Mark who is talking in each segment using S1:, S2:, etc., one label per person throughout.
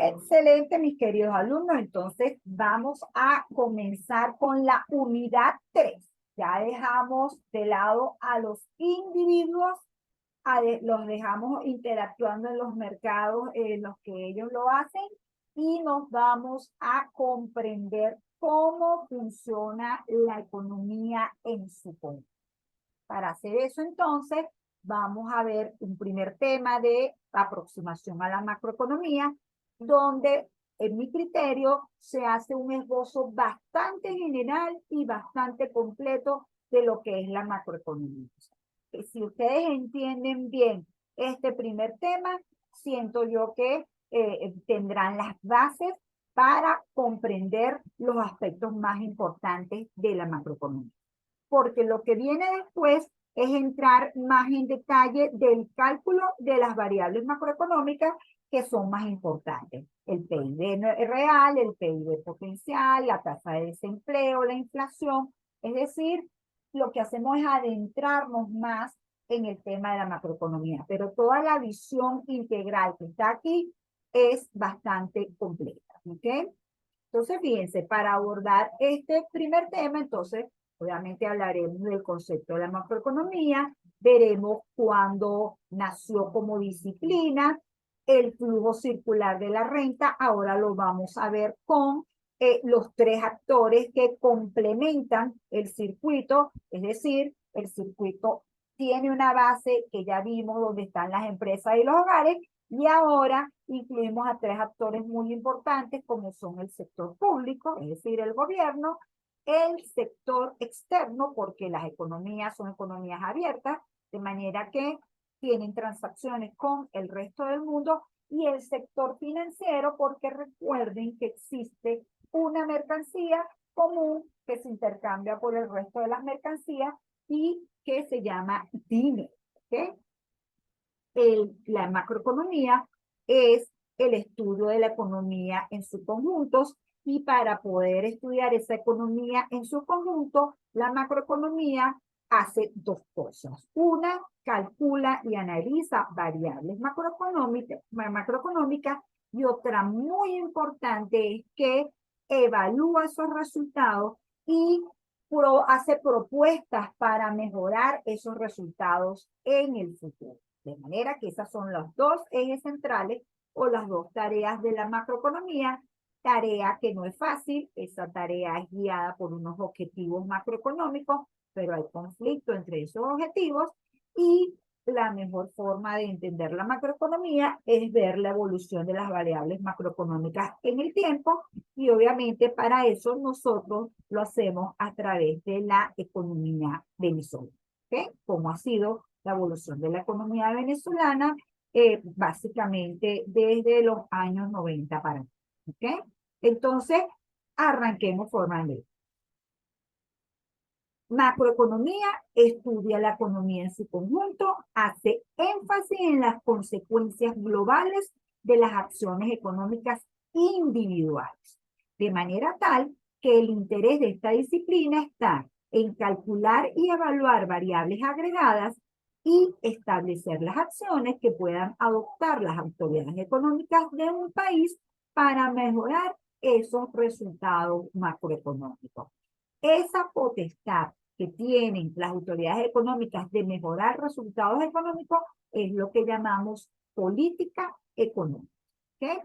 S1: Excelente, mis queridos alumnos. Entonces, vamos a comenzar con la unidad 3. Ya dejamos de lado a los individuos, los dejamos interactuando en los mercados en los que ellos lo hacen y nos vamos a comprender cómo funciona la economía en su conjunto. Para hacer eso, entonces, vamos a ver un primer tema de aproximación a la macroeconomía, donde, en mi criterio, se hace un esbozo bastante general y bastante completo de lo que es la macroeconomía. Si ustedes entienden bien este primer tema, siento yo que tendrán las bases para comprender los aspectos más importantes de la macroeconomía, porque lo que viene después es entrar más en detalle del cálculo de las variables macroeconómicas que son más importantes. El PIB real, el PIB potencial, la tasa de desempleo, la inflación. Es decir, lo que hacemos es adentrarnos más en el tema de la macroeconomía, pero toda la visión integral que está aquí es bastante completa. ¿Ok? Entonces, fíjense, para abordar este primer tema, entonces, obviamente hablaremos del concepto de la macroeconomía, veremos cuándo nació como disciplina, el flujo circular de la renta, ahora lo vamos a ver con los tres actores que complementan el circuito, es decir, el circuito tiene una base que ya vimos donde están las empresas y los hogares, y ahora incluimos a tres actores muy importantes como son el sector público, es decir, el gobierno, el sector externo, porque las economías son economías abiertas, de manera que tienen transacciones con el resto del mundo, y el sector financiero, porque recuerden que existe una mercancía común que se intercambia por el resto de las mercancías y que se llama dinero. ¿Okay? La macroeconomía es el estudio de la economía en sus conjuntos, y para poder estudiar esa economía en su conjunto, la macroeconomía hace dos cosas. Una, calcula y analiza variables macroeconómicas, y otra muy importante es que evalúa esos resultados y hace propuestas para mejorar esos resultados en el futuro. De manera que esas son los dos ejes centrales o las dos tareas de la macroeconomía. Tarea que no es fácil, esa tarea es guiada por unos objetivos macroeconómicos, pero hay conflicto entre esos objetivos, y la mejor forma de entender la macroeconomía es ver la evolución de las variables macroeconómicas en el tiempo, y obviamente para eso nosotros lo hacemos a través de la economía venezolana. ¿Okay? Como ha sido la evolución de la economía venezolana básicamente desde los años 90 para acá. ¿Ok? Entonces, arranquemos formalmente. Macroeconomía estudia la economía en su conjunto, hace énfasis en las consecuencias globales de las acciones económicas individuales, de manera tal que el interés de esta disciplina está en calcular y evaluar variables agregadas y establecer las acciones que puedan adoptar las autoridades económicas de un país para mejorar esos resultados macroeconómicos. Esa potestad que tienen las autoridades económicas de mejorar resultados económicos es lo que llamamos política económica. ¿Okay?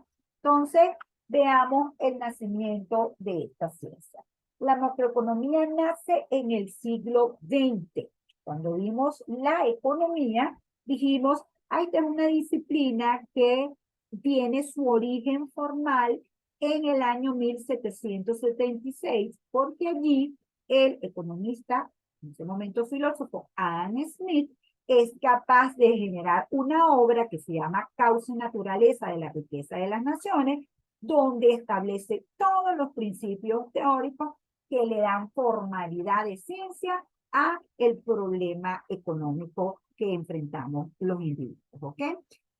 S1: Entonces, veamos el nacimiento de esta ciencia. La macroeconomía nace en el siglo XX. Cuando vimos la economía, dijimos, esta es una disciplina que tiene su origen formal en el año 1776, porque allí el economista, en ese momento filósofo, Adam Smith, es capaz de generar una obra que se llama Causa y Naturaleza de la Riqueza de las Naciones, donde establece todos los principios teóricos que le dan formalidad de ciencia a el problema económico que enfrentamos los individuos. ¿Ok?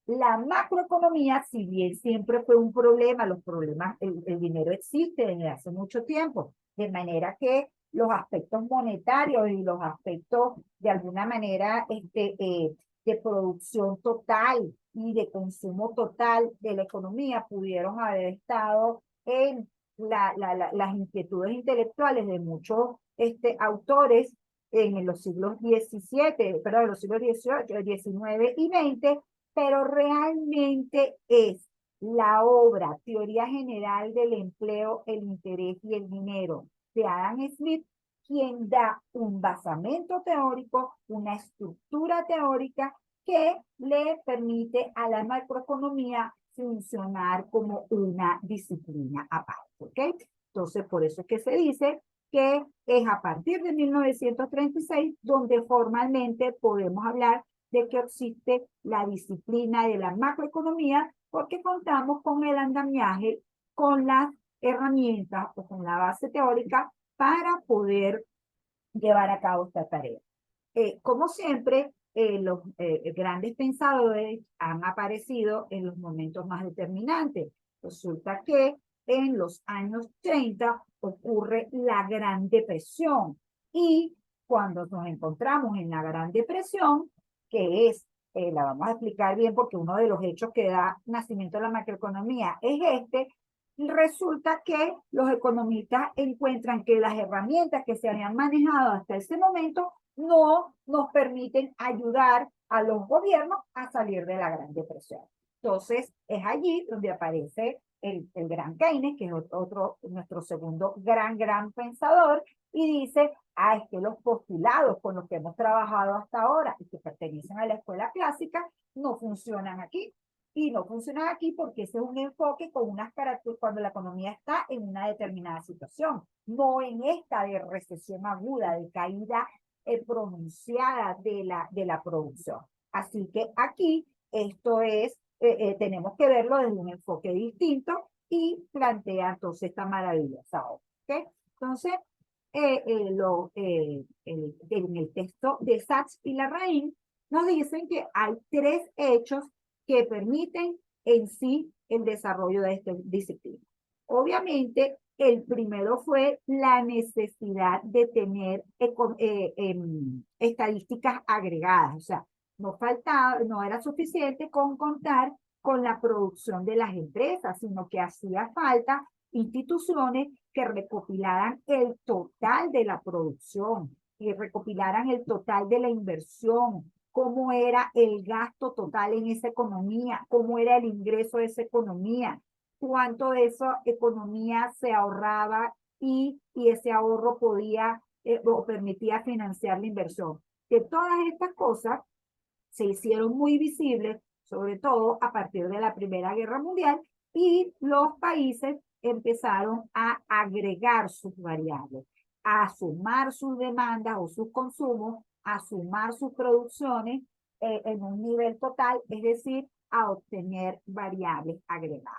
S1: La macroeconomía, si bien siempre fue un problema, los problemas, el dinero existe desde hace mucho tiempo, de manera que los aspectos monetarios y los aspectos de alguna manera de producción total y de consumo total de la economía pudieron haber estado en las inquietudes intelectuales de muchos autores en los siglos XVII, perdón, en los siglos XVIII, XIX y XX, pero realmente es la obra Teoría General del Empleo, el Interés y el Dinero de Adam Smith quien da un basamento teórico, una estructura teórica que le permite a la macroeconomía funcionar como una disciplina aparte, ¿ok? Entonces, por eso es que se dice que es a partir de 1936 donde formalmente podemos hablar de que existe la disciplina de la macroeconomía porque contamos con el andamiaje, con las herramientas o con la base teórica para poder llevar a cabo esta tarea. Como siempre, los grandes pensadores han aparecido en los momentos más determinantes. Resulta que en los años 30 ocurre la Gran Depresión y cuando nos encontramos en la Gran Depresión, que es, la vamos a explicar bien porque uno de los hechos que da nacimiento a la macroeconomía es resulta que los economistas encuentran que las herramientas que se habían manejado hasta ese momento no nos permiten ayudar a los gobiernos a salir de la Gran Depresión. Entonces, es allí donde aparece el gran Keynes, que es nuestro segundo gran pensador, y dice, es que los postulados con los que hemos trabajado hasta ahora y que pertenecen a la escuela clásica no funcionan aquí. Y no funcionan aquí porque ese es un enfoque con unas características cuando la economía está en una determinada situación, no en esta de recesión aguda, de caída pronunciada de la producción. Así que aquí esto es, tenemos que verlo desde un enfoque distinto y plantea entonces esta maravillosa obra. ¿Okay? Entonces, en el texto de Sachs y Larraín nos dicen que hay tres hechos que permiten en sí el desarrollo de esta disciplina. Obviamente, el primero fue la necesidad de tener estadísticas agregadas, o sea, no era suficiente con contar con la producción de las empresas, sino que hacía falta instituciones que recopilaran el total de la producción, que recopilaran el total de la inversión, cómo era el gasto total en esa economía, cómo era el ingreso de esa economía, cuánto de esa economía se ahorraba y ese ahorro podía o permitía financiar la inversión. Que todas estas cosas se hicieron muy visibles, sobre todo a partir de la Primera Guerra Mundial, y los países empezaron a agregar sus variables, a sumar sus demandas o sus consumos, a sumar sus producciones en un nivel total, es decir, a obtener variables agregadas.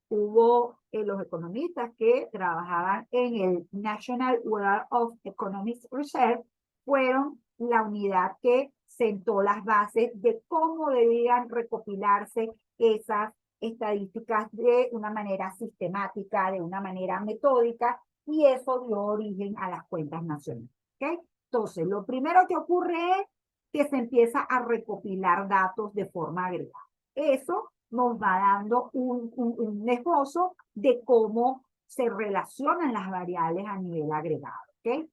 S1: Hubo los economistas que trabajaban en el National Bureau of Economic Research, fueron la unidad que sentó las bases de cómo debían recopilarse esas estadísticas de una manera sistemática, de una manera metódica, y eso dio origen a las cuentas nacionales. ¿Okay? Entonces, lo primero que ocurre es que se empieza a recopilar datos de forma agregada. Eso nos va dando un esbozo de cómo se relacionan las variables a nivel agregado. ¿Okay?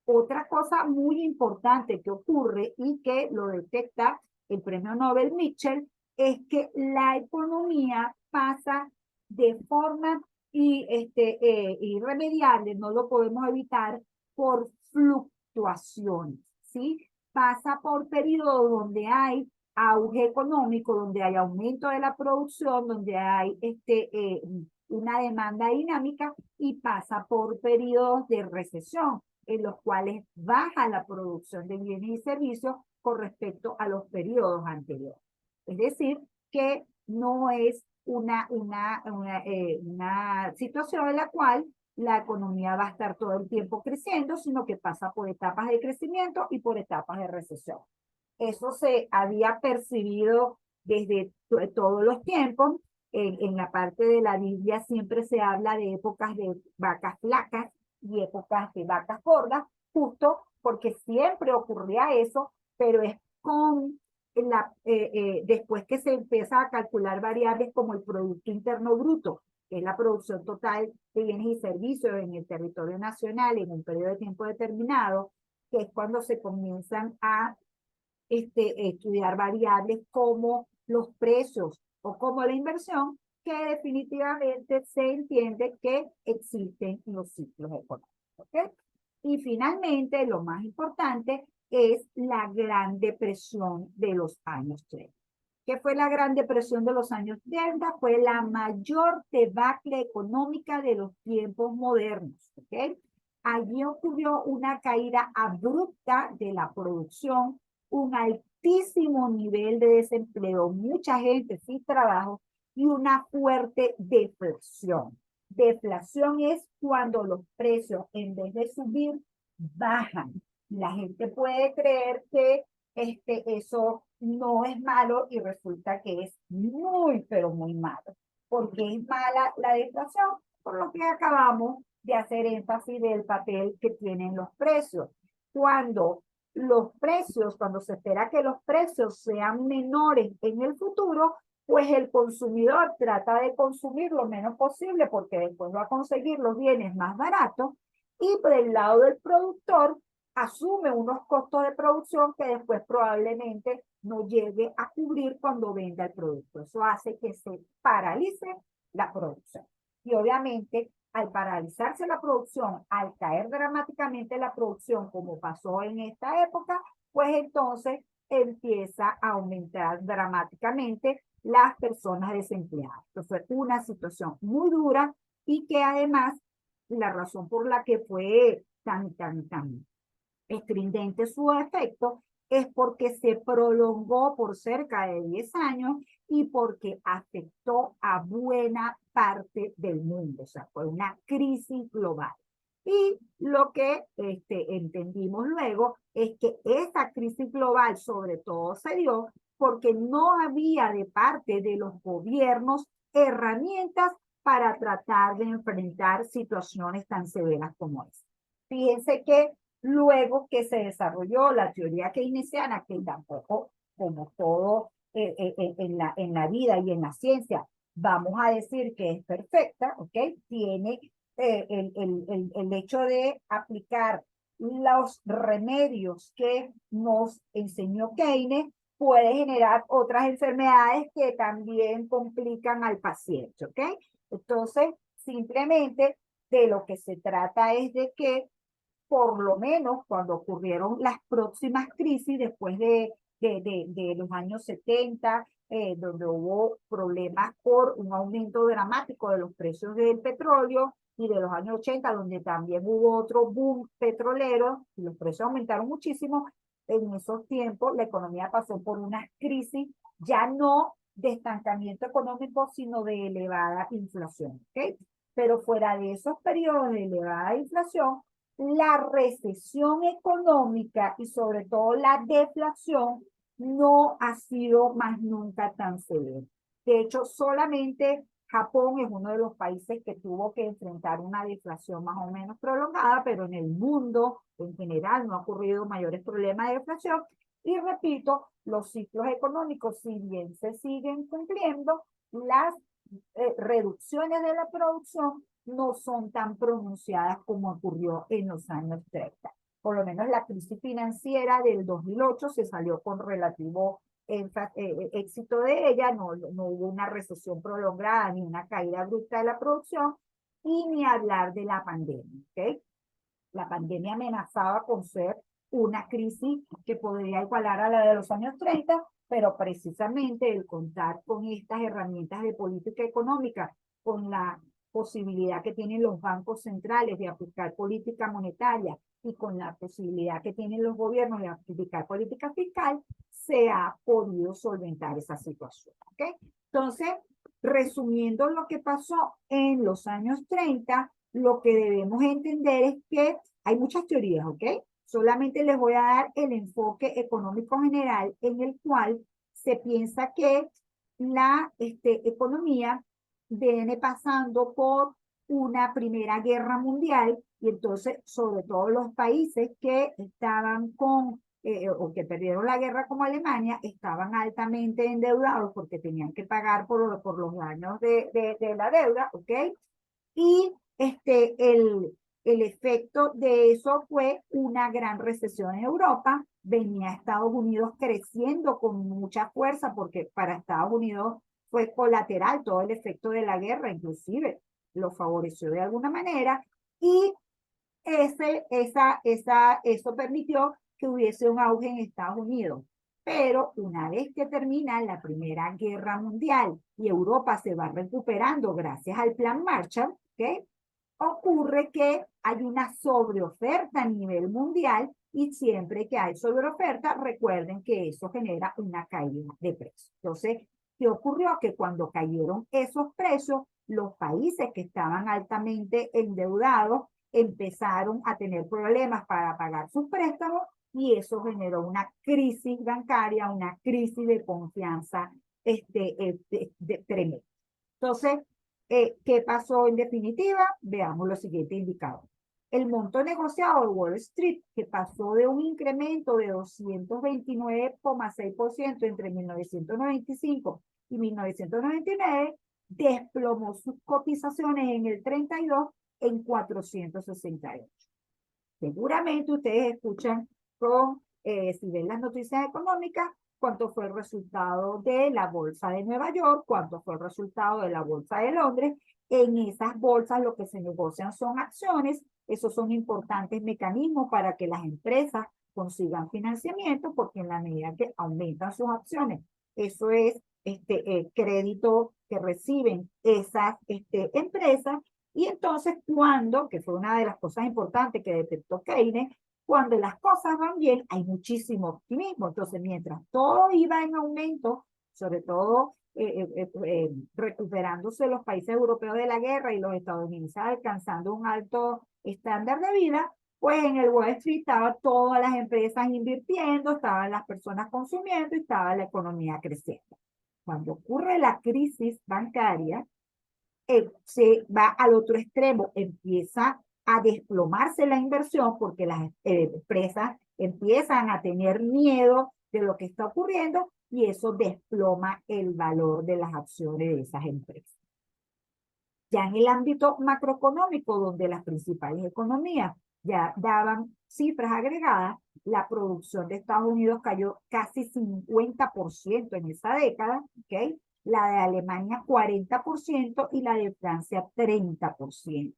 S1: Otra cosa muy importante que ocurre y que lo detecta el premio Nobel Mitchell es que la economía pasa de forma irremediable, no lo podemos evitar, por fluctuaciones, ¿sí? Pasa por periodos donde hay auge económico, donde hay aumento de la producción, donde hay una demanda dinámica y pasa por periodos de recesión en los cuales baja la producción de bienes y servicios con respecto a los periodos anteriores. Es decir, que no es una situación en la cual la economía va a estar todo el tiempo creciendo, sino que pasa por etapas de crecimiento y por etapas de recesión. Eso se había percibido desde todos los tiempos. En la parte de la Biblia siempre se habla de épocas de vacas flacas y épocas de vacas gordas, justo porque siempre ocurría eso, pero es con después que se empieza a calcular variables como el Producto Interno Bruto, que es la producción total de bienes y servicios en el territorio nacional en un periodo de tiempo determinado, que es cuando se comienzan a estudiar variables como los precios o como la inversión, que definitivamente se entiende que existen los ciclos económicos. ¿Okay? Y finalmente, lo más importante es la Gran Depresión de los años 30. ¿Qué fue la Gran Depresión de los años 30? Fue la mayor debacle económica de los tiempos modernos. ¿Okay? Allí ocurrió una caída abrupta de la producción, un altísimo nivel de desempleo, mucha gente sin trabajo y una fuerte deflación. Deflación es cuando los precios, en vez de subir, bajan. La gente puede creer que eso no es malo y resulta que es muy, pero muy malo. ¿Por qué es mala la deflación? Por lo que acabamos de hacer énfasis del papel que tienen los precios. Cuando cuando se espera que los precios sean menores en el futuro, pues el consumidor trata de consumir lo menos posible porque después va a conseguir los bienes más baratos y por el lado del productor asume unos costos de producción que después probablemente no llegue a cubrir cuando venda el producto. Eso hace que se paralice la producción. Y obviamente, al paralizarse la producción, al caer dramáticamente la producción, como pasó en esta época, pues entonces empieza a aumentar dramáticamente las personas desempleadas. Entonces fue una situación muy dura y que además la razón por la que fue tan estridente su efecto es porque se prolongó por cerca de 10 años y porque afectó a buena parte del mundo. O sea, fue una crisis global. Y lo que entendimos luego es que esa crisis global sobre todo se dio porque no había de parte de los gobiernos herramientas para tratar de enfrentar situaciones tan severas como esta. Fíjense que luego que se desarrolló la teoría keynesiana, que tampoco, como todo en la vida y en la ciencia, vamos a decir que es perfecta, ¿ok? Tiene el hecho de aplicar los remedios que nos enseñó Keynes, puede generar otras enfermedades que también complican al paciente, ¿ok? Entonces, simplemente de lo que se trata es de que por lo menos cuando ocurrieron las próximas crisis después de los años 70, donde hubo problemas por un aumento dramático de los precios del petróleo, y de los años 80, donde también hubo otro boom petrolero, y los precios aumentaron muchísimo. En esos tiempos la economía pasó por una crisis ya no de estancamiento económico, sino de elevada inflación. ¿Okay? Pero fuera de esos periodos de elevada inflación, la recesión económica y sobre todo la deflación no ha sido más nunca tan severa. De hecho, solamente Japón es uno de los países que tuvo que enfrentar una deflación más o menos prolongada, pero en el mundo en general no ha ocurrido mayores problemas de deflación. Y repito, los ciclos económicos, si bien se siguen cumpliendo, las reducciones de la producción no son tan pronunciadas como ocurrió en los años 30. Por lo menos la crisis financiera del 2008 se salió con relativo éxito de ella, no hubo una recesión prolongada ni una caída abrupta de la producción, y ni hablar de la pandemia. ¿Okay? La pandemia amenazaba con ser una crisis que podría igualar a la de los años 30, pero precisamente el contar con estas herramientas de política económica, con la posibilidad que tienen los bancos centrales de aplicar política monetaria y con la posibilidad que tienen los gobiernos de aplicar política fiscal, se ha podido solventar esa situación. ¿Okay? Entonces, resumiendo lo que pasó en los años 30, lo que debemos entender es que hay muchas teorías, ¿ok? Solamente les voy a dar el enfoque económico general en el cual se piensa que la economía viene pasando por una primera guerra mundial y entonces sobre todo los países que estaban con o que perdieron la guerra como Alemania, estaban altamente endeudados porque tenían que pagar por los daños de la deuda, ¿ok? Y el efecto de eso fue una gran recesión en Europa. Venía Estados Unidos creciendo con mucha fuerza porque para Estados Unidos fue colateral todo el efecto de la guerra, inclusive lo favoreció de alguna manera. Y eso permitió que hubiese un auge en Estados Unidos. Pero una vez que termina la Primera Guerra Mundial y Europa se va recuperando gracias al Plan Marshall, ¿okay? Ocurre que hay una sobreoferta a nivel mundial y siempre que hay sobreoferta, recuerden que eso genera una caída de precios. Entonces, ¿qué ocurrió? Que cuando cayeron esos precios, los países que estaban altamente endeudados empezaron a tener problemas para pagar sus préstamos y eso generó una crisis bancaria, una crisis de confianza tremenda. Entonces, ¿qué pasó en definitiva? Veamos lo siguiente indicado. El monto negociado de Wall Street, que pasó de un incremento de 229,6% entre 1995 y 1999, desplomó sus cotizaciones en el 32 en 468. Seguramente ustedes escuchan si ven las noticias económicas, cuánto fue el resultado de la bolsa de Nueva York, cuánto fue el resultado de la bolsa de Londres. En esas bolsas lo que se negocian son acciones. Esos son importantes mecanismos para que las empresas consigan financiamiento, porque en la medida que aumentan sus acciones, eso es crédito que reciben esas empresas. Y entonces cuando, que fue una de las cosas importantes que detectó Keynes, cuando las cosas van bien, hay muchísimo optimismo. Entonces, mientras todo iba en aumento, sobre todo recuperándose los países europeos de la guerra y los estadounidenses alcanzando un alto estándar de vida, pues en el Wall Street estaban todas las empresas invirtiendo, estaban las personas consumiendo y estaba la economía creciendo. Cuando ocurre la crisis bancaria, se va al otro extremo, empieza a desplomarse la inversión porque las empresas empiezan a tener miedo de lo que está ocurriendo y eso desploma el valor de las acciones de esas empresas. Ya en el ámbito macroeconómico, donde las principales economías ya daban cifras agregadas, la producción de Estados Unidos cayó casi 50% en esa década, ¿ok? La de Alemania 40% y la de Francia 30%.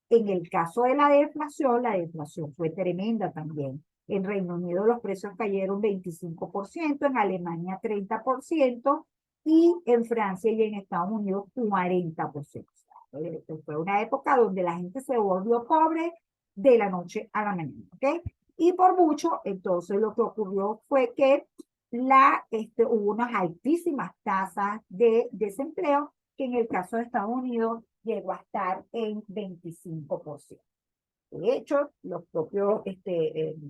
S1: En el caso de la deflación fue tremenda también. En Reino Unido los precios cayeron 25%, en Alemania 30% y en Francia y en Estados Unidos 40%. Fue una época donde la gente se volvió pobre de la noche a la mañana, ¿ok? Y por mucho, entonces lo que ocurrió fue que hubo unas altísimas tasas de desempleo que en el caso de Estados Unidos llegó a estar en 25%. De hecho, los propios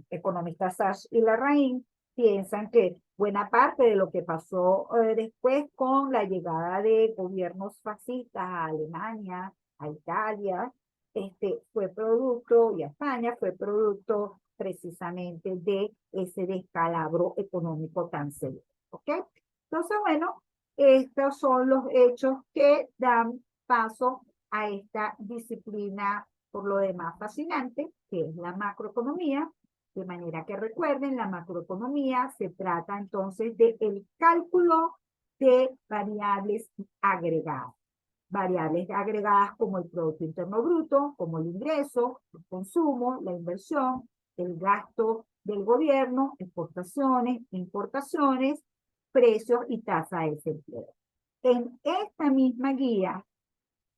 S1: economistas Sachs y Larraín piensan que buena parte de lo que pasó después con la llegada de gobiernos fascistas a Alemania, a Italia, fue producto, y a España, fue producto precisamente de ese descalabro económico tan severo. ¿Ok? Entonces, bueno, estos son los hechos que dan paso a esta disciplina por lo demás fascinante, que es la macroeconomía. De manera que recuerden, la macroeconomía se trata entonces del cálculo de variables agregadas. Variables agregadas como el Producto Interno Bruto, como el ingreso, el consumo, la inversión, el gasto del gobierno, exportaciones, importaciones, precios y tasa de desempleo. En esta misma guía,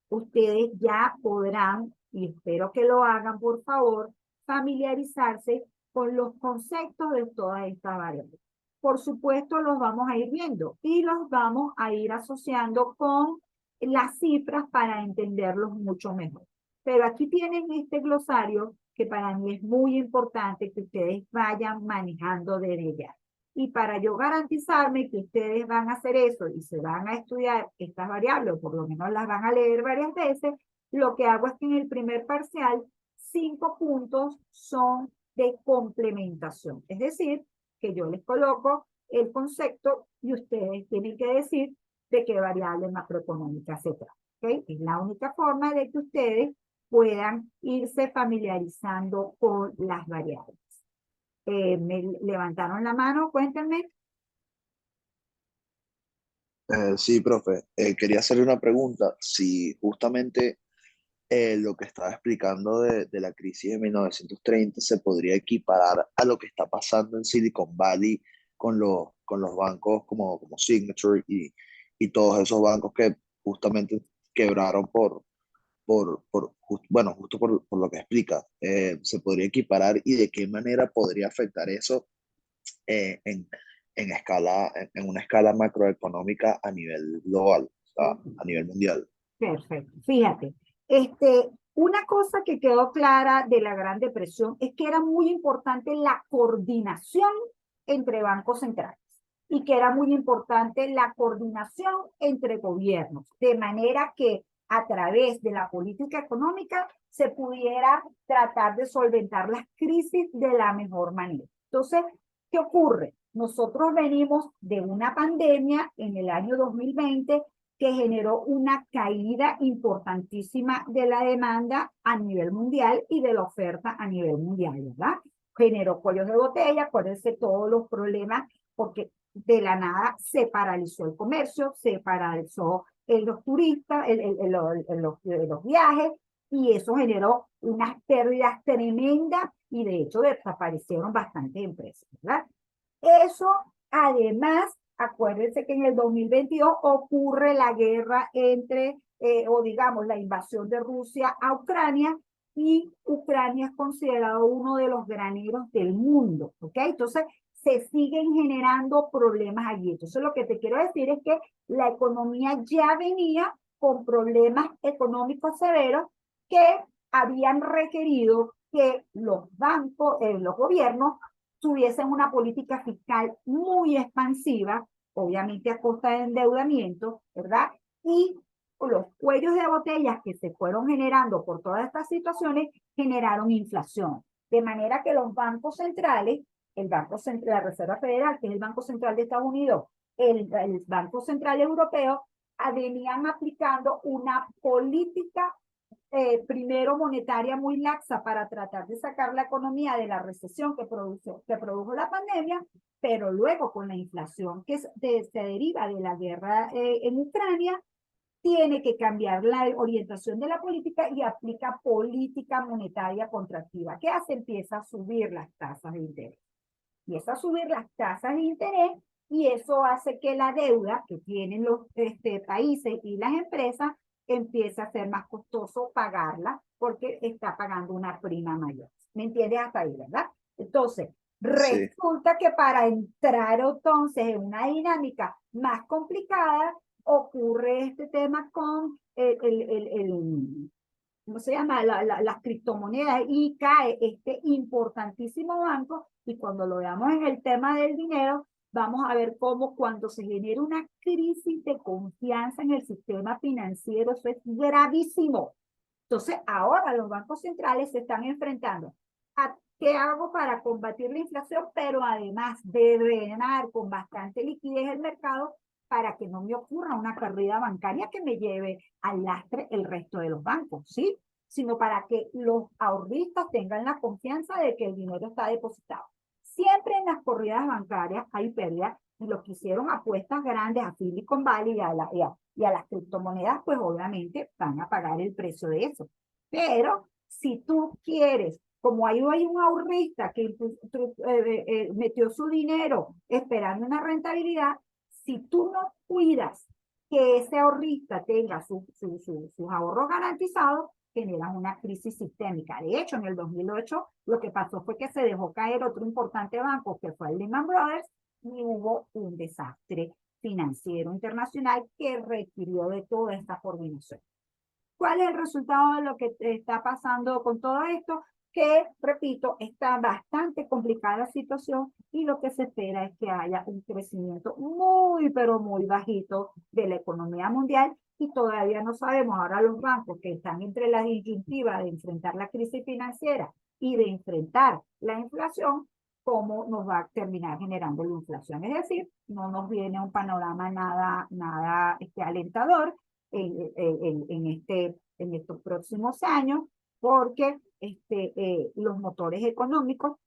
S1: ustedes ya podrán, y espero que lo hagan por favor, familiarizarse con los conceptos de todas estas variables. Por supuesto, los vamos a ir viendo y los vamos a ir asociando con las cifras para entenderlos mucho mejor. Pero aquí tienen este glosario que para mí es muy importante que ustedes vayan manejando desde ya. Y para yo garantizarme que ustedes van a hacer eso y se van a estudiar estas variables, o por lo menos las van a leer varias veces, lo que hago es que en el primer parcial, 5 puntos son de complementación. Es decir, que yo les coloco el concepto y ustedes tienen que decir de qué variable macroeconómica se trata. ¿Okay? Es la única forma de que ustedes puedan irse familiarizando con las variables. Me levantaron la mano, cuéntenme.
S2: Sí, profe, quería hacerle una pregunta. Si justamente lo que estaba explicando de la crisis de 1930 se podría equiparar a lo que está pasando en Silicon Valley con los bancos como Signature y todos esos bancos que justamente quebraron bueno, justo por lo que explica. ¿Se podría equiparar y de qué manera podría afectar eso eh, en, en una escala macroeconómica a nivel global, o sea, a nivel mundial?
S1: Perfecto. Fíjate, una cosa que quedó clara de la Gran Depresión es que era muy importante la coordinación entre bancos centrales y que era muy importante la coordinación entre gobiernos, de manera que a través de la política económica se pudiera tratar de solventar las crisis de la mejor manera. Entonces, ¿qué ocurre? Nosotros venimos de una pandemia en el año 2020 que generó una caída importantísima de la demanda a nivel mundial y de la oferta a nivel mundial, ¿verdad? Generó cuellos de botella, acuérdense todos los problemas, porque de la nada se paralizó el comercio, se paralizó los turistas, los viajes, y eso generó unas pérdidas tremendas y de hecho desaparecieron bastantes empresas, ¿verdad? Eso, además, acuérdense que en el 2022 ocurre la guerra entre, o digamos, la invasión de Rusia a Ucrania, y Ucrania es considerado uno de los graneros del mundo, ¿ok? Entonces, se siguen generando problemas allí. Entonces, lo que te quiero decir es que la economía ya venía con problemas económicos severos que habían requerido que los bancos, los gobiernos, tuviesen una política fiscal muy expansiva, obviamente a costa de endeudamiento, ¿verdad? Y los cuellos de botellas que se fueron generando por todas estas situaciones generaron inflación. De manera que los bancos centrales, el Banco Central, la Reserva Federal, que es el Banco Central de Estados Unidos, el Banco Central Europeo, venían aplicando una política primero monetaria muy laxa para tratar de sacar la economía de la recesión que produjo la pandemia, pero luego con la inflación que se deriva de la guerra en Ucrania, tiene que cambiar la orientación de la política y aplica política monetaria contractiva. ¿Qué hace? Empieza a subir las tasas de interés. Empieza a subir las tasas de interés y eso hace que la deuda que tienen los países y las empresas empiece a ser más costoso pagarla porque está pagando una prima mayor. ¿Me entiendes hasta ahí, verdad? Entonces,
S2: Sí,
S1: resulta que para entrar entonces en una dinámica más complicada, ocurre este tema con ¿cómo se llama? Las criptomonedas, y cae este importantísimo banco, y cuando lo veamos en el tema del dinero, vamos a ver cómo cuando se genera una crisis de confianza en el sistema financiero, eso es gravísimo. Entonces, ahora los bancos centrales se están enfrentando a qué hago para combatir la inflación, pero además de drenar con bastante liquidez el mercado para que no me ocurra una corrida bancaria que me lleve al lastre el resto de los bancos, ¿sí? Sino para que los ahorristas tengan la confianza de que el dinero está depositado. Siempre en las corridas bancarias hay pérdidas, y los que hicieron apuestas grandes a Silicon Valley y a las criptomonedas, pues obviamente van a pagar el precio de eso. Pero si tú quieres, como hay un ahorrista que metió su dinero esperando una rentabilidad, si tú no cuidas que ese ahorrista tenga sus ahorros garantizados, generan una crisis sistémica. De hecho, en el 2008 lo que pasó fue que se dejó caer otro importante banco, que fue el Lehman Brothers, y hubo un desastre financiero internacional que requirió de toda esta coordinación. ¿Cuál es el resultado de lo que está pasando con todo esto? Que, repito, está bastante complicada la situación y lo que se espera es que haya un crecimiento muy, pero muy bajito de la economía mundial, y todavía no sabemos. Ahora los bancos que están entre la disyuntiva de enfrentar la crisis financiera y de enfrentar la inflación, cómo nos va a terminar generando la inflación. Es decir, no nos viene un panorama nada alentador en estos próximos años, porque los motores económicos,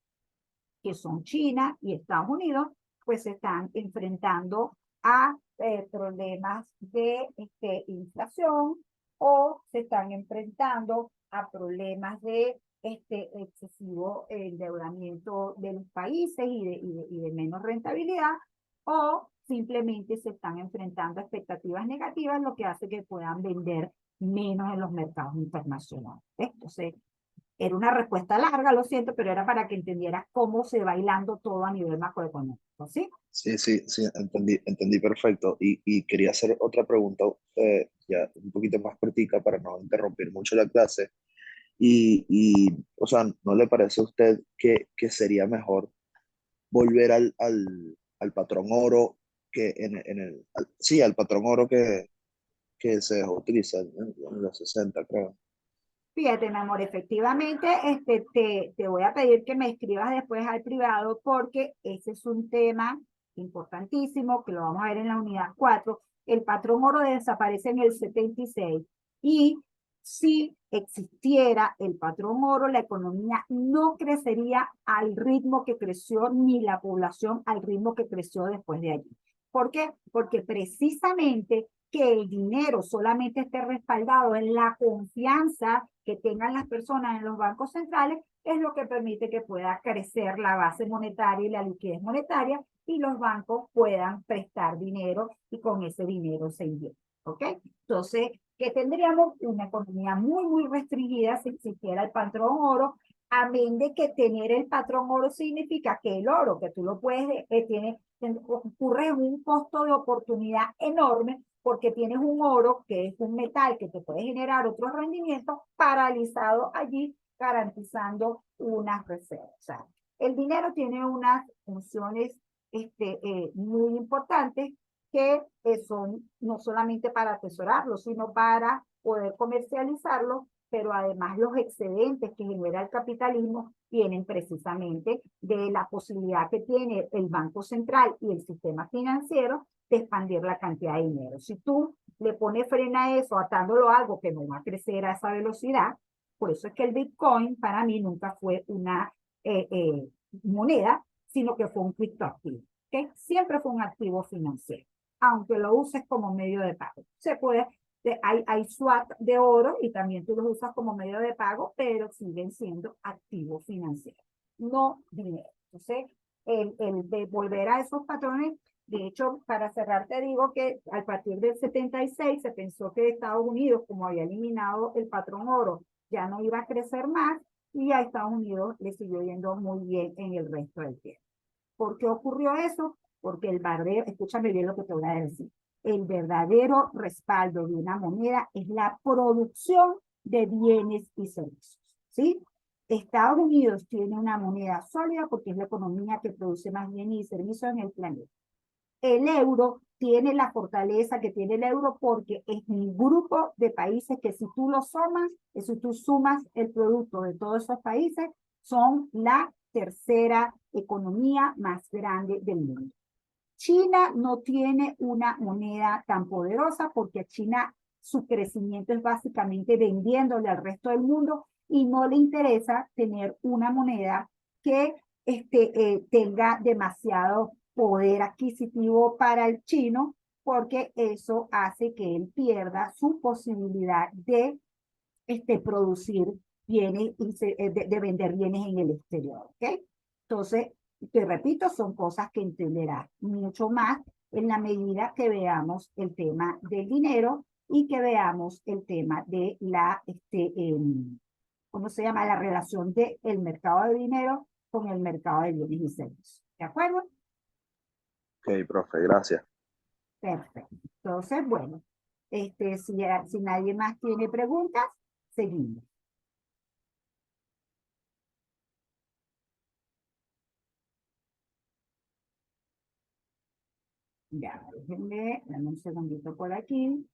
S1: que son China y Estados Unidos, pues se están enfrentando a problemas de inflación, o se están enfrentando a problemas de excesivo endeudamiento de los países y de menos rentabilidad, o simplemente se están enfrentando a expectativas negativas, lo que hace que puedan vender menos en los mercados internacionales. Entonces, era una respuesta larga, lo siento, pero era para que entendieras cómo se va bailando todo a nivel macroeconómico, ¿sí?
S2: Sí, sí, sí, entendí perfecto. Y quería hacer otra pregunta, ya un poquito más cortica para no interrumpir mucho la clase. O sea, ¿no le parece a usted que sería mejor volver al patrón oro que sí, al patrón oro que se dejó utilizar en los 60, creo?
S1: Fíjate, mi amor, efectivamente, te voy a pedir que me escribas después al privado, porque ese es un tema importantísimo que lo vamos a ver en la unidad 4. El patrón oro desaparece en el 76, y si existiera el patrón oro, la economía no crecería al ritmo que creció, ni la población al ritmo que creció después de allí. ¿Por qué? Porque precisamente que el dinero solamente esté respaldado en la confianza que tengan las personas en los bancos centrales es lo que permite que pueda crecer la base monetaria y la liquidez monetaria, y los bancos puedan prestar dinero y con ese dinero se invierte. ¿Ok? Entonces, que tendríamos una economía muy restringida si existiera el patrón oro, a menos de que tener el patrón oro significa que el oro, que tú lo puedes, ocurre en un costo de oportunidad enorme, porque tienes un oro que es un metal que te puede generar otros rendimientos paralizado allí, garantizando unas reservas. O sea, el dinero tiene unas funciones muy importantes, que son no solamente para atesorarlo, sino para poder comercializarlo, pero además los excedentes que genera el capitalismo vienen precisamente de la posibilidad que tiene el Banco Central y el sistema financiero de expandir la cantidad de dinero. Si tú le pones freno a eso, atándolo a algo que no va a crecer a esa velocidad, por eso es que el Bitcoin para mí nunca fue una moneda, sino que fue un criptoactivo, ¿okay? Siempre fue un activo financiero, aunque lo uses como medio de pago. Se puede, hay swap de oro y también tú los usas como medio de pago, pero siguen siendo activos financieros, no dinero. Entonces, el de volver a esos patrones. De hecho, para cerrar, te digo que a partir del 76 se pensó que Estados Unidos, como había eliminado el patrón oro, ya no iba a crecer más, y a Estados Unidos le siguió yendo muy bien en el resto del tiempo. ¿Por qué ocurrió eso? Porque el verdadero, escúchame bien lo que te voy a decir, el verdadero respaldo de una moneda es la producción de bienes y servicios, ¿sí? Estados Unidos tiene una moneda sólida porque es la economía que produce más bienes y servicios en el planeta. El euro tiene la fortaleza que tiene el euro porque es un grupo de países que, si tú lo sumas, si tú sumas el producto de todos esos países, son la tercera economía más grande del mundo. China no tiene una moneda tan poderosa porque a China su crecimiento es básicamente vendiéndole al resto del mundo, y no le interesa tener una moneda que tenga demasiado poder adquisitivo para el chino, porque eso hace que él pierda su posibilidad de producir bienes y de vender bienes en el exterior. ¿Ok? Entonces, te repito, son cosas que entenderás mucho más en la medida que veamos el tema del dinero y que veamos el tema de ¿cómo se llama? La relación del mercado de dinero con el mercado de bienes y servicios. ¿De acuerdo?
S2: Ok, profe, gracias.
S1: Perfecto. Entonces, bueno, si nadie más tiene preguntas, seguimos. Ya, déjenme, dame un segundito por aquí.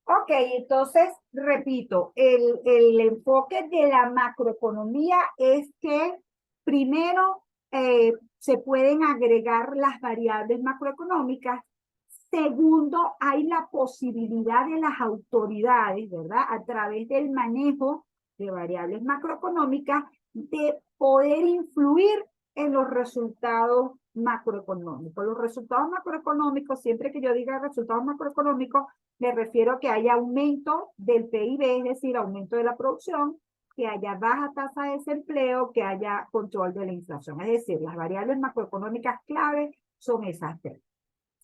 S1: Ok, entonces, repito, el enfoque de la macroeconomía es que primero se pueden agregar las variables macroeconómicas. Segundo, hay la posibilidad de las autoridades, ¿verdad? A través del manejo de variables macroeconómicas, de poder influir en los resultados macroeconómicos. Los resultados macroeconómicos, siempre que yo diga resultados macroeconómicos, me refiero a que haya aumento del PIB, es decir, aumento de la producción, que haya baja tasa de desempleo, que haya control de la inflación. Es decir, las variables macroeconómicas clave son esas tres.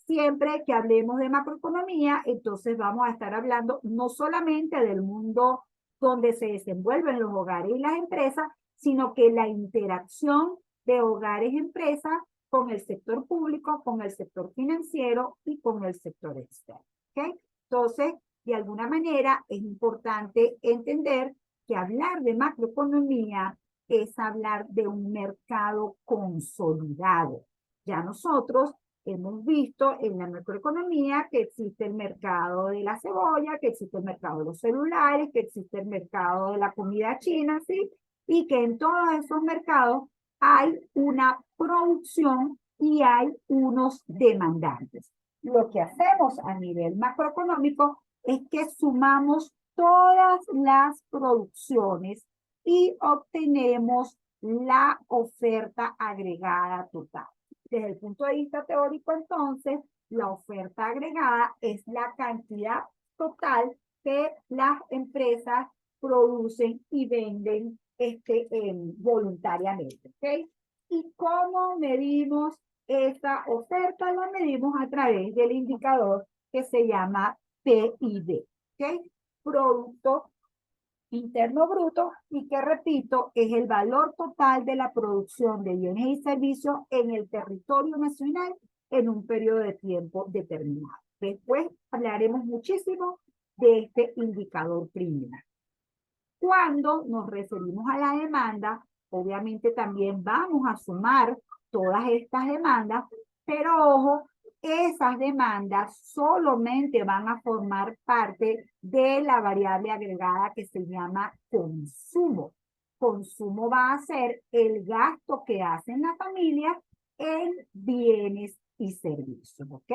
S1: Siempre que hablemos de macroeconomía, entonces vamos a estar hablando no solamente del mundo donde se desenvuelven los hogares y las empresas, sino que la interacción de hogares y empresas con el sector público, con el sector financiero y con el sector externo. ¿Okay? Entonces, de alguna manera es importante entender que hablar de macroeconomía es hablar de un mercado consolidado. Ya nosotros hemos visto en la macroeconomía que existe el mercado de la cebolla, que existe el mercado de los celulares, que existe el mercado de la comida china, ¿sí? Y que en todos esos mercados hay una producción y hay unos demandantes. Lo que hacemos a nivel macroeconómico es que sumamos todas las producciones y obtenemos la oferta agregada total. Desde el punto de vista teórico, entonces, la oferta agregada es la cantidad total que las empresas producen y venden voluntariamente. ¿Okay? ¿Y cómo medimos esa oferta? La medimos a través del indicador que se llama PIB. ¿Okay? Producto Interno Bruto, y que repito, es el valor total de la producción de bienes y servicios en el territorio nacional en un periodo de tiempo determinado. Después hablaremos muchísimo de este indicador primero. Cuando nos referimos a la demanda, obviamente también vamos a sumar todas estas demandas, pero ojo, esas demandas solamente van a formar parte de la variable agregada que se llama consumo. Consumo va a ser el gasto que hacen las familias en bienes y servicios, ¿ok?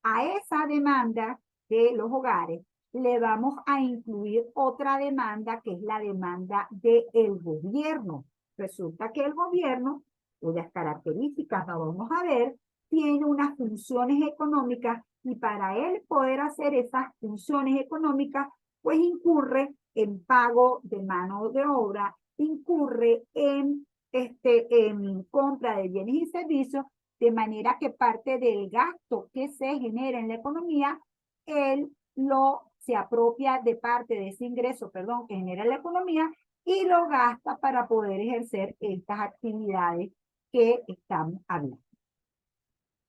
S1: A esa demanda de los hogares le vamos a incluir otra demanda que es la demanda del gobierno. Resulta que el gobierno, cuyas características las vamos a ver, tiene unas funciones económicas y para él poder hacer esas funciones económicas, pues incurre en pago de mano de obra, incurre en compra de bienes y servicios, de manera que parte del gasto que se genera en la economía, él se apropia de parte de ese ingreso, perdón, que genera la economía y lo gasta para poder ejercer estas actividades que estamos hablando.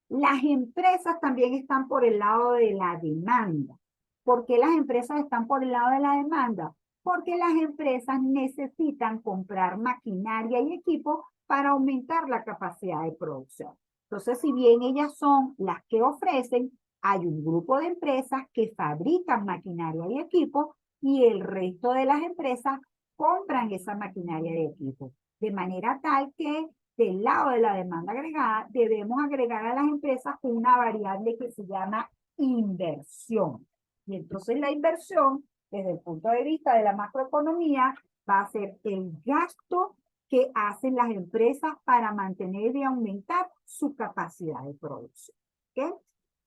S1: Las empresas también están por el lado de la demanda. ¿Por qué las empresas están por el lado de la demanda? Porque las empresas necesitan comprar maquinaria y equipo para aumentar la capacidad de producción. Entonces, si bien ellas son las que ofrecen, hay un grupo de empresas que fabrican maquinaria y equipo y el resto de las empresas compran esa maquinaria y equipo. De manera tal que del lado de la demanda agregada, debemos agregar a las empresas una variable que se llama inversión. Y entonces la inversión, desde el punto de vista de la macroeconomía, va a ser el gasto que hacen las empresas para mantener y aumentar su capacidad de producción. ¿Okay?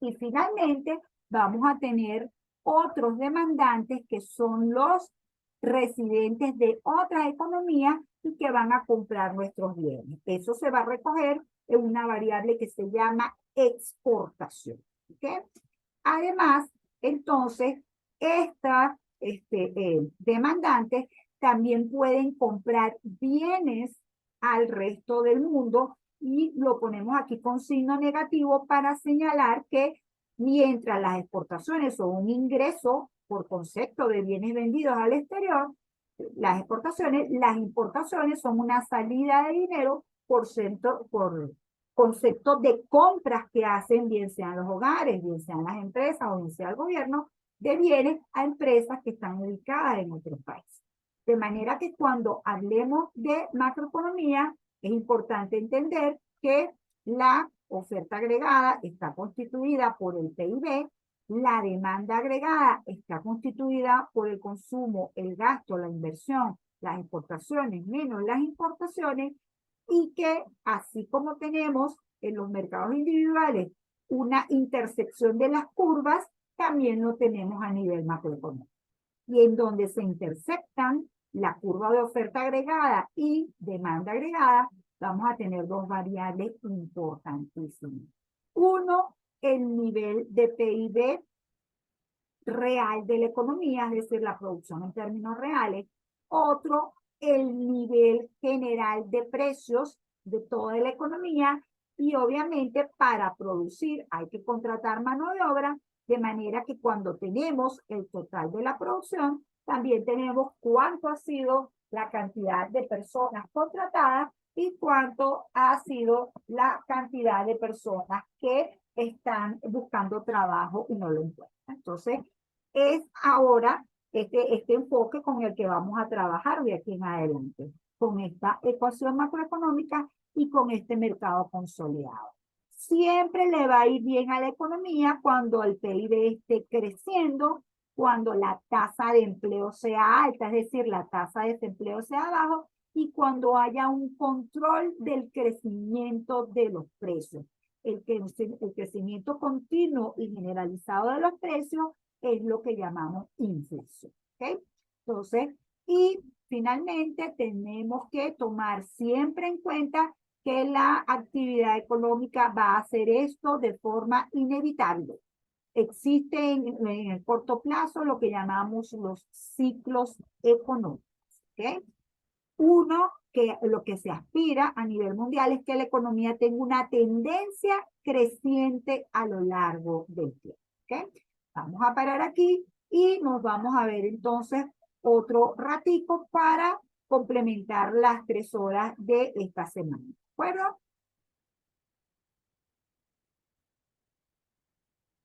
S1: Y finalmente, vamos a tener otros demandantes que son los residentes de otras economías y que van a comprar nuestros bienes. Eso se va a recoger en una variable que se llama exportación. ¿Okay? Además, entonces, estas demandantes también pueden comprar bienes al resto del mundo y lo ponemos aquí con signo negativo para señalar que mientras las exportaciones son un ingreso por concepto de bienes vendidos al exterior, las importaciones son una salida de dinero por concepto de compras que hacen, bien sean los hogares, bien sean las empresas o bien sea el gobierno, de bienes a empresas que están ubicadas en otros países. De manera que cuando hablemos de macroeconomía, es importante entender que la oferta agregada está constituida por el PIB, la demanda agregada está constituida por el consumo, el gasto, la inversión, las exportaciones menos las importaciones, y que así como tenemos en los mercados individuales una intersección de las curvas, también lo tenemos a nivel macroeconómico. Y en donde se intersectan la curva de oferta agregada y demanda agregada, vamos a tener dos variables importantísimas. Uno, el nivel de PIB real de la economía, es decir, la producción en términos reales. Otro, el nivel general de precios de toda la economía. Y obviamente para producir hay que contratar mano de obra, de manera que cuando tenemos el total de la producción, también tenemos cuánto ha sido la cantidad de personas contratadas y cuánto ha sido la cantidad de personas que están buscando trabajo y no lo encuentran. Entonces, es ahora este enfoque con el que vamos a trabajar de aquí en adelante, con esta ecuación macroeconómica y con este mercado consolidado. Siempre le va a ir bien a la economía cuando el PIB esté creciendo, cuando la tasa de empleo sea alta, es decir, la tasa de desempleo sea bajo, y cuando haya un control del crecimiento de los precios. El crecimiento continuo y generalizado de los precios es lo que llamamos inflación. ¿Okay? Entonces, y finalmente tenemos que tomar siempre en cuenta que la actividad económica va a hacer esto de forma inevitable. Existe en el corto plazo lo que llamamos los ciclos económicos. ¿Okay? Uno, que lo que se aspira a nivel mundial es que la economía tenga una tendencia creciente a lo largo del tiempo. ¿Okay? Vamos a parar aquí y nos vamos a ver entonces otro ratico para complementar las 3 horas de esta semana. ¿De acuerdo?